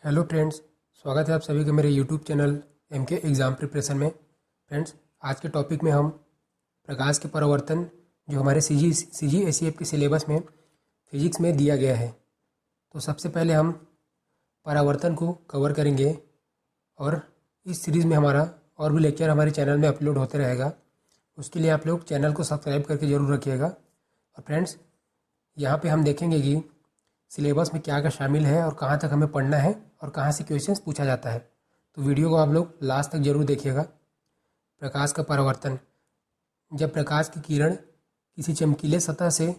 Hello friends, स्वागत है आप सभी का मेरे YouTube channel MK exam preparation में। फ्रेंड्स, आज के टॉपिक में हम प्रकाश के परावर्तन जो हमारे CGSEF के सिलेबस में फिजिक्स में दिया गया है, तो सबसे पहले हम परावर्तन को कवर करेंगे और इस सीरीज़ में हमारा और भी लेक्चर हमारे चैनल में अपलोड होते रहेगा। उसके लिए आप लोग चैनल को सब्सक्राइब करके ज़रूर रखिएगा। और फ्रेंड्स, यहाँ पे हम देखेंगे कि सिलेबस में क्या क्या शामिल है और कहाँ तक हमें पढ़ना है और कहाँ से क्वेश्चंस पूछा जाता है। तो वीडियो को आप लोग लास्ट तक जरूर देखिएगा। प्रकाश का परावर्तन। जब प्रकाश की किरण किसी चमकीले सतह से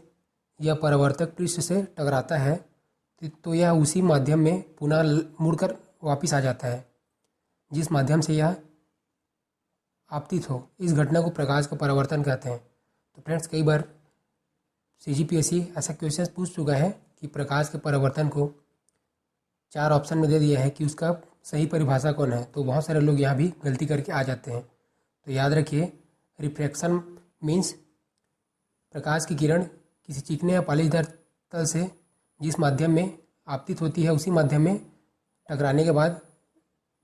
या परावर्तक पृष्ठ से टकराता है तो यह उसी माध्यम में पुनः मुड़कर वापस आ जाता है जिस माध्यम से यह आपतित हो। इस घटना को प्रकाश का परावर्तन कहते हैं। तो फ्रेंड्स, कई बार CGPSE ऐसा क्वेश्चन पूछ चुका है कि प्रकाश के परावर्तन को 4 ऑप्शन में दे दिया है कि उसका सही परिभाषा कौन है, तो बहुत सारे लोग यहाँ भी गलती करके आ जाते हैं। तो याद रखिए, रिफ्रैक्शन मीन्स प्रकाश की किरण किसी चिकने या पॉलिशदार तल से जिस माध्यम में आपतित होती है उसी माध्यम में टकराने के बाद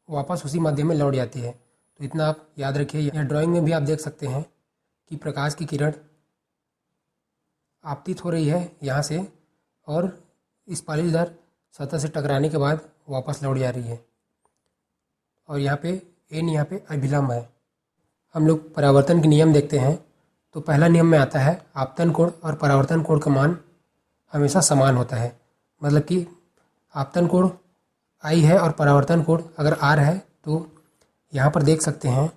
वापस उसी माध्यम में लौट जाती है। तो इतना आप याद रखिए। यह ड्राइंग में भी आप देख सकते हैं कि प्रकाश की किरण आपतित हो रही है यहाँ से और इस पॉलिशदार सतह से टकराने के बाद वापस लौट जा रही है। और यहाँ पे अभिलंब है। हम लोग परावर्तन के नियम देखते हैं। तो पहला नियम में आता है आपतन कोण और परावर्तन कोण का मान हमेशा समान होता है। मतलब कि आपतन कोण I है और परावर्तन कोण अगर R है, तो यहाँ पर देख सकते हैं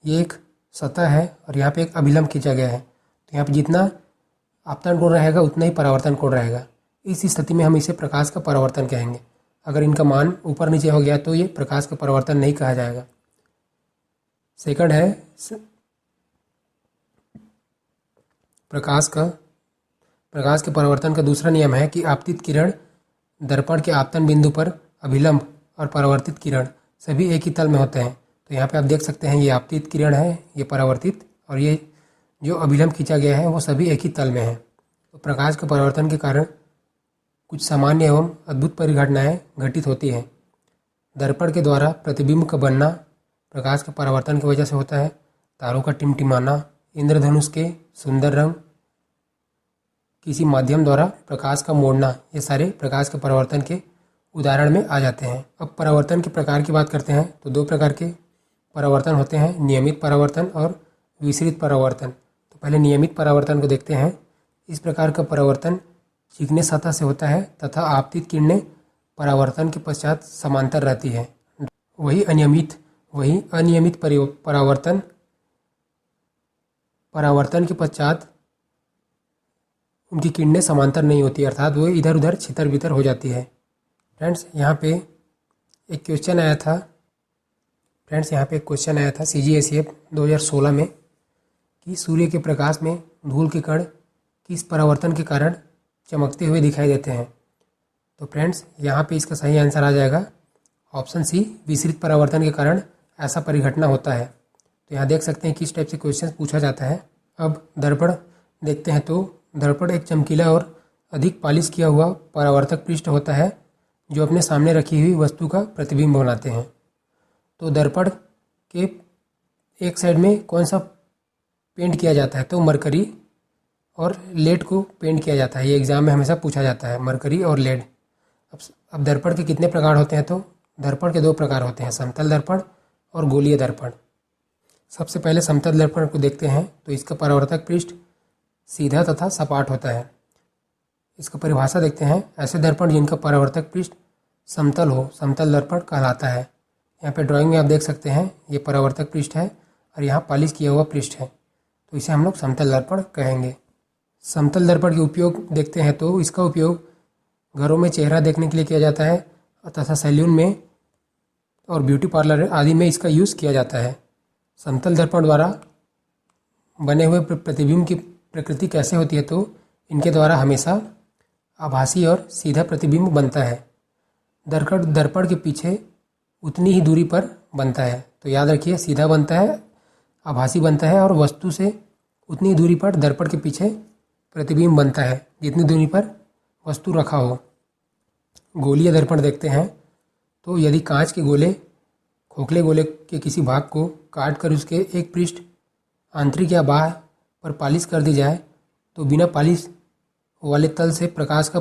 ये एक सतह है और यहाँ पे एक अभिलंब खींचा गया है। तो यहाँ पे जितना आपतन कोण रहेगा उतना ही परावर्तन कोण रहेगा। इस स्थिति में हम इसे प्रकाश का परावर्तन कहेंगे। अगर इनका मान ऊपर नीचे हो गया तो ये प्रकाश का परावर्तन नहीं कहा जाएगा। सेकंड है प्रकाश के परावर्तन का दूसरा नियम है कि आपतित किरण दर्पण के आपतन बिंदु पर अभिलंब और परावर्तित किरण सभी एक ही तल में होते हैं। तो यहाँ पे आप देख सकते हैं ये आपतित किरण है, ये परावर्तित, और ये जो अभिलंब खींचा गया है वो सभी एक ही तल में है। तो प्रकाश के परावर्तन के कारण कुछ सामान्य एवं अद्भुत परिघटनाएं घटित होती हैं। दर्पण के द्वारा प्रतिबिंब का बनना प्रकाश के परावर्तन की वजह से होता है। तारों का टिमटिमाना, इंद्रधनुष के सुंदर रंग, किसी माध्यम द्वारा प्रकाश का मोड़ना, ये सारे प्रकाश के परावर्तन के उदाहरण में आ जाते हैं। अब परावर्तन के प्रकार की बात करते हैं तो 2 प्रकार के परावर्तन होते हैं, नियमित परावर्तन और विसरित परावर्तन। तो पहले नियमित परावर्तन को देखते हैं। इस प्रकार का परावर्तन चिकने सतह से होता है तथा आपतित किरणें परावर्तन के पश्चात समांतर रहती है। वही अनियमित परावर्तन के पश्चात उनकी किरणें समांतर नहीं होती, अर्थात वो इधर उधर छितर बितर हो जाती है। फ्रेंड्स, यहाँ पे एक क्वेश्चन आया था CGSEF 2016 में कि सूर्य के प्रकाश में धूल के कण किस परावर्तन के कारण चमकते हुए दिखाई देते हैं। तो फ्रेंड्स, यहाँ पे इसका सही आंसर आ जाएगा ऑप्शन सी, विसरित परावर्तन के कारण ऐसा परिघटना होता है। तो यहाँ देख सकते हैं किस टाइप से क्वेश्चन पूछा जाता है। अब दर्पण देखते हैं। तो दर्पण एक चमकीला और अधिक पॉलिश किया हुआ परावर्तक पृष्ठ होता है जो अपने सामने रखी हुई वस्तु का प्रतिबिंब बनाते हैं। तो दर्पण के एक साइड में कौन सा पेंट किया जाता है, तो मरकरी और लेड को पेंट किया जाता है। ये एग्जाम में हमेशा पूछा जाता है, मरकरी और लेड। अब दर्पण के कितने प्रकार होते हैं, तो दर्पण के 2 प्रकार होते हैं, समतल दर्पण और गोलीय दर्पण। सबसे पहले समतल दर्पण को देखते हैं। तो इसका परावर्तक पृष्ठ सीधा तथा सपाट होता है। इसका परिभाषा देखते हैं। ऐसे दर्पण जिनका परावर्तक पृष्ठ समतल हो समतल दर्पण कहलाता है। यहाँ पे ड्राइंग में आप देख सकते हैं ये परावर्तक पृष्ठ है और यहाँ पॉलिश किया हुआ पृष्ठ है, तो इसे हम लोग समतल दर्पण कहेंगे। समतल दर्पण के उपयोग देखते हैं। तो इसका उपयोग घरों में चेहरा देखने के लिए किया जाता है तथा सैलून में और ब्यूटी पार्लर आदि में इसका यूज़ किया जाता है। समतल दर्पण द्वारा बने हुए प्रतिबिंब की प्रकृति कैसे होती है, तो इनके द्वारा हमेशा आभासी और सीधा प्रतिबिंब बनता है। दर्पण के पीछे उतनी ही दूरी पर बनता है। तो याद रखिए, सीधा बनता है, आभासी बनता है और वस्तु से उतनी दूरी पर दर्पण के पीछे प्रतिबिंब बनता है जितनी दूरी पर वस्तु रखा हो। गोलीय दर्पण देखते हैं। तो यदि कांच के गोले खोखले गोले के किसी भाग को काट कर उसके एक पृष्ठ आंतरिक या बाह्य पर पालिश कर दी जाए तो बिना पालिश वाले तल से प्रकाश का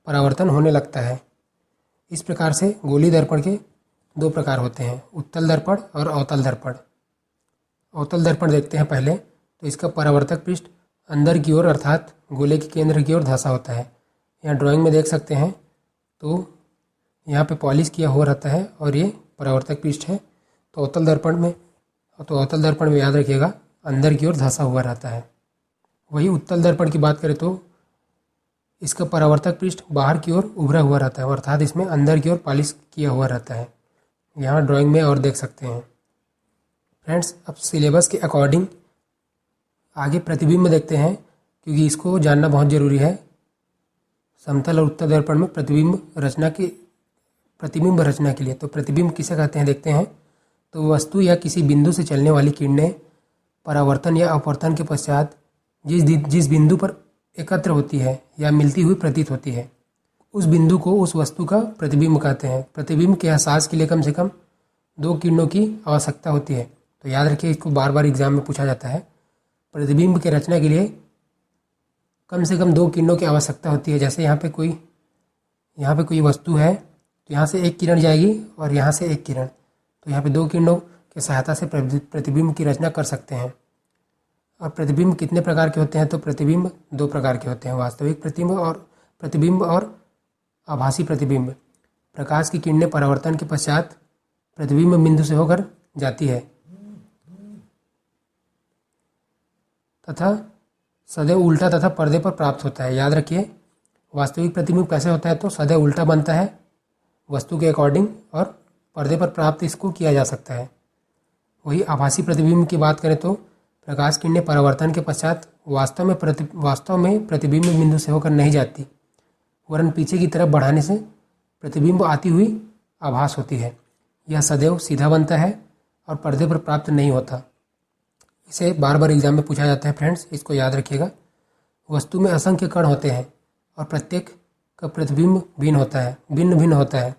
परावर्तन होने लगता है। इस प्रकार से गोलीय दर्पण के दो प्रकार होते हैं, उत्तल दर्पण और अवतल दर्पण। अवतल दर्पण देखते हैं पहले। तो इसका परावर्तक पृष्ठ अंदर की ओर अर्थात गोले के केंद्र की ओर धंसा होता है। यहाँ ड्राइंग में देख सकते हैं तो यहाँ पे पॉलिश किया हुआ रहता है और ये परावर्तक पृष्ठ है। तो अवतल दर्पण में याद रखिएगा अंदर की ओर धंसा हुआ रहता है। वही उत्तल दर्पण की बात करें तो इसका परावर्तक पृष्ठ बाहर की ओर उभरा हुआ रहता है अर्थात इसमें अंदर की ओर पॉलिश किया हुआ रहता है। यहाँ ड्राइंग में और देख सकते हैं। फ्रेंड्स, अब सिलेबस के अकॉर्डिंग आगे प्रतिबिंब देखते हैं क्योंकि इसको जानना बहुत ज़रूरी है। समतल और उत्तल दर्पण में प्रतिबिंब रचना के लिए तो प्रतिबिंब किसे कहते हैं देखते हैं। तो वस्तु या किसी बिंदु से चलने वाली किरणें परावर्तन या अपवर्तन के पश्चात जिस बिंदु पर एकत्र होती है या मिलती हुई प्रतीत होती है उस बिंदु को उस वस्तु का प्रतिबिंब कहते हैं। प्रतिबिंब के एहसास के लिए कम से कम दो किरणों की आवश्यकता होती है। तो याद रखिए, इसको बार बार एग्जाम में पूछा जाता है। प्रतिबिंब के रचना के लिए कम से कम दो किरणों की आवश्यकता होती है। जैसे यहाँ पे कोई वस्तु है तो यहाँ से एक किरण जाएगी और यहाँ से एक किरण, तो यहाँ पे दो किरणों की सहायता से प्रतिबिंब की रचना कर सकते हैं। और प्रतिबिंब कितने प्रकार के होते हैं तो प्रतिबिंब दो प्रकार के होते हैं, वास्तविक प्रतिबिंब और आभासी प्रतिबिंब। प्रकाश की किरणें परावर्तन के पश्चात प्रतिबिंब बिंदु से होकर जाती है तथा सदैव उल्टा तथा पर्दे पर प्राप्त होता है। याद रखिए, वास्तविक प्रतिबिंब कैसे होता है तो सदैव उल्टा बनता है वस्तु के अकॉर्डिंग और पर्दे पर प्राप्त इसको किया जा सकता है। वही आभासी प्रतिबिंब की बात करें तो प्रकाश किरणें परावर्तन के पश्चात वास्तव में प्रतिबिंब बिंदु से होकर नहीं जाती, वरन पीछे की तरफ बढ़ाने से प्रतिबिंब आती हुई आभास होती है। यह सदैव सीधा बनता है और पर्दे पर प्राप्त नहीं होता। इसे बार बार एग्जाम में पूछा जाता है। फ्रेंड्स, इसको याद रखिएगा। वस्तु में असंख्य कण होते हैं और प्रत्येक का प्रतिबिंब भिन्न भिन्न होता है।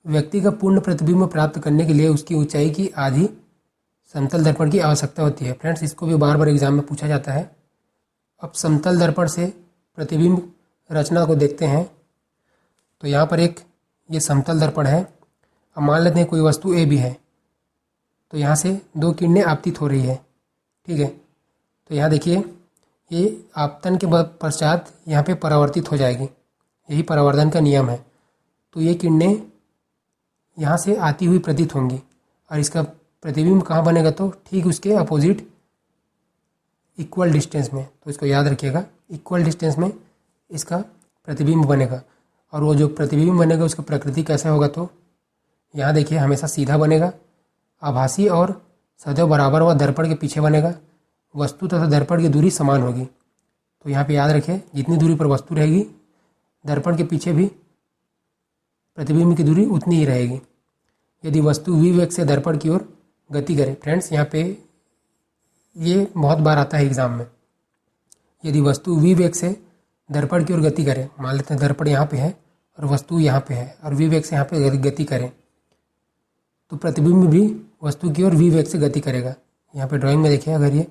व्यक्ति का पूर्ण प्रतिबिंब प्राप्त करने के लिए उसकी ऊंचाई की आधी समतल दर्पण की आवश्यकता होती है। फ्रेंड्स, इसको भी बार बार एग्जाम में पूछा जाता है। अब समतल दर्पण से प्रतिबिंब रचना को देखते हैं। तो यहाँ पर ये समतल दर्पण है। अब मान लेते हैं कोई वस्तु ए भी है, तो यहाँ से दो किरणें आपतित हो रही है, ठीक है। तो यहाँ देखिए, ये आपतन के पश्चात यहाँ पे परावर्तित हो जाएगी, यही परावर्तन का नियम है। तो ये किरणें यहाँ से आती हुई प्रतीत होंगी और इसका प्रतिबिंब कहाँ बनेगा तो ठीक उसके अपोजिट इक्वल डिस्टेंस में। तो इसको याद रखिएगा, इक्वल डिस्टेंस में इसका प्रतिबिंब बनेगा। और वो जो प्रतिबिंब बनेगा उसका प्रकृति कैसा होगा तो यहाँ देखिए, हमेशा सीधा बनेगा, आभासी और सदैव बराबर व दर्पण के पीछे बनेगा। वस्तु तथा दर्पण की दूरी समान होगी। तो यहाँ पे याद रखें, जितनी दूरी पर वस्तु रहेगी दर्पण के पीछे भी प्रतिबिंब की दूरी उतनी ही रहेगी। यदि वस्तु v वेग से दर्पण की ओर गति करे, फ्रेंड्स यहाँ पे ये बहुत बार आता है एग्जाम में। यदि वस्तु v वेग से दर्पण की ओर गति करे, मान लेते हैं दर्पण यहाँ पे है और वस्तु यहाँ पे है और v वेग से यहाँ पे गति करे, तो प्रतिबिंब भी वस्तु की ओर v वेग से गति करेगा। यहाँ पे ड्राइंग में देखिए, अगर ये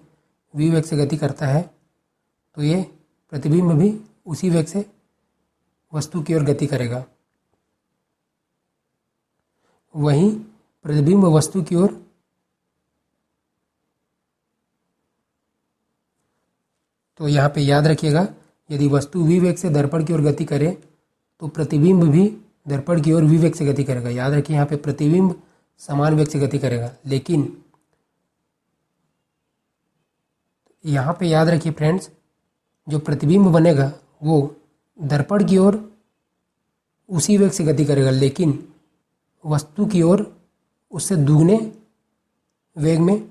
v वेग से गति करता है तो ये प्रतिबिंब भी उसी वेग से वस्तु की ओर गति करेगा। वहीं प्रतिबिंब वस्तु की ओर तो यहाँ पे याद रखिएगा, यदि वस्तु v वेग से दर्पण की ओर गति करे तो प्रतिबिंब भी दर्पण की ओर v वेग से गति करेगा। याद रखिए, यहाँ पे प्रतिबिंब समान वेग से गति करेगा, लेकिन यहाँ पे याद रखिए फ्रेंड्स, जो प्रतिबिंब बनेगा वो दर्पण की ओर उसी वेग से गति करेगा, लेकिन वस्तु की ओर उससे दुगने वेग में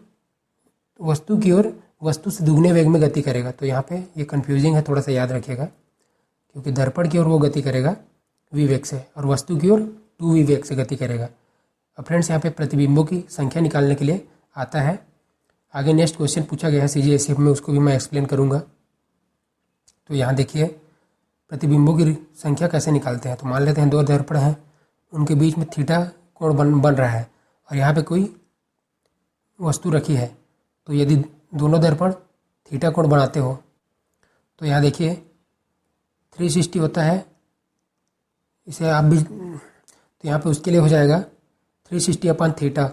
वस्तु से दुगने वेग में गति करेगा। तो यहाँ पे ये कंफ्यूजिंग है, थोड़ा सा याद रखिएगा, क्योंकि दर्पण की ओर वो गति करेगा v वेग से और वस्तु की ओर 2v वेग से गति करेगा। अब फ्रेंड्स, यहाँ पे प्रतिबिंबों की संख्या निकालने के लिए आता है। आगे नेक्स्ट क्वेश्चन पूछा गया है CGSF में, उसको भी मैं एक्सप्लेन करूँगा। तो यहाँ देखिए, प्रतिबिंबों की संख्या कैसे निकालते हैं। तो मान लेते हैं 2 दर्पण हैं, उनके बीच में थीटा कोण बन रहा है और यहाँ पे कोई वस्तु रखी है। तो यदि दोनों दर्पण थीटा कोण बनाते हो तो यहाँ देखिए 360 होता है, इसे आप भी तो यहाँ पे उसके लिए हो जाएगा 360 अपन थीटा।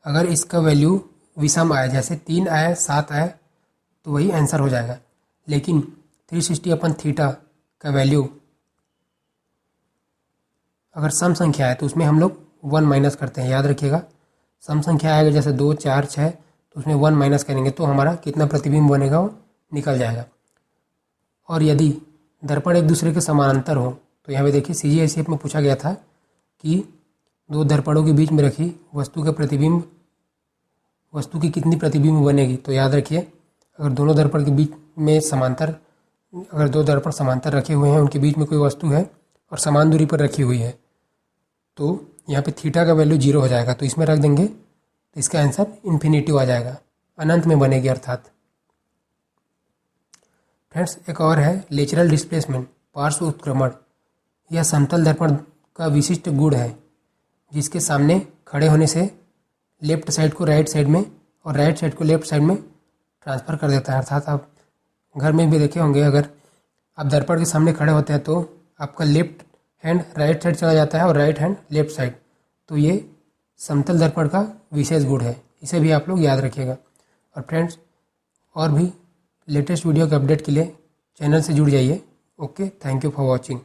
अगर इसका वैल्यू विषम आए, जैसे 3 आए 7 आए, तो वही आंसर हो जाएगा। लेकिन 360 अपन थीटा का वैल्यू अगर सम संख्या है तो उसमें हम लोग 1 माइनस करते हैं, याद रखिएगा। सम संख्या आएगा जैसे 2 4 6, तो उसमें 1 माइनस करेंगे तो हमारा कितना प्रतिबिंब बनेगा वो निकल जाएगा। और यदि दर्पण एक दूसरे के समानांतर हो तो यहाँ पे देखिए CGI में पूछा गया था कि 2 दर्पणों के बीच में रखी वस्तु का प्रतिबिंब, वस्तु की कितनी प्रतिबिंब बनेगी। तो याद रखिए अगर दोनों दर्पण के बीच में अगर 2 दर्पण समांतर रखे हुए हैं, उनके बीच में कोई वस्तु है और समान दूरी पर रखी हुई है, तो यहाँ पे थीटा का वैल्यू 0 हो जाएगा। तो इसमें रख देंगे तो इसका आंसर इन्फिनिटिव आ जाएगा, अनंत में बनेगी अर्थात। फ्रेंड्स एक और है लेटरल डिस्प्लेसमेंट, पार्श्व उत्क्रमण। यह समतल दर्पण का विशिष्ट गुण है, जिसके सामने खड़े होने से लेफ्ट साइड को राइट साइड में और राइट साइड को लेफ्ट साइड में ट्रांसफ़र कर देता है। अर्थात आप घर में भी देखे होंगे, अगर आप दर्पण के सामने खड़े होते हैं तो आपका लेफ्ट हैंड राइट साइड चला जाता है और राइट हैंड लेफ्ट साइड। तो ये समतल दर्पण का विशेष गुण है, इसे भी आप लोग याद रखिएगा। और फ्रेंड्स और भी लेटेस्ट वीडियो के अपडेट के लिए चैनल से जुड़ जाइए। Okay, thank you for watching.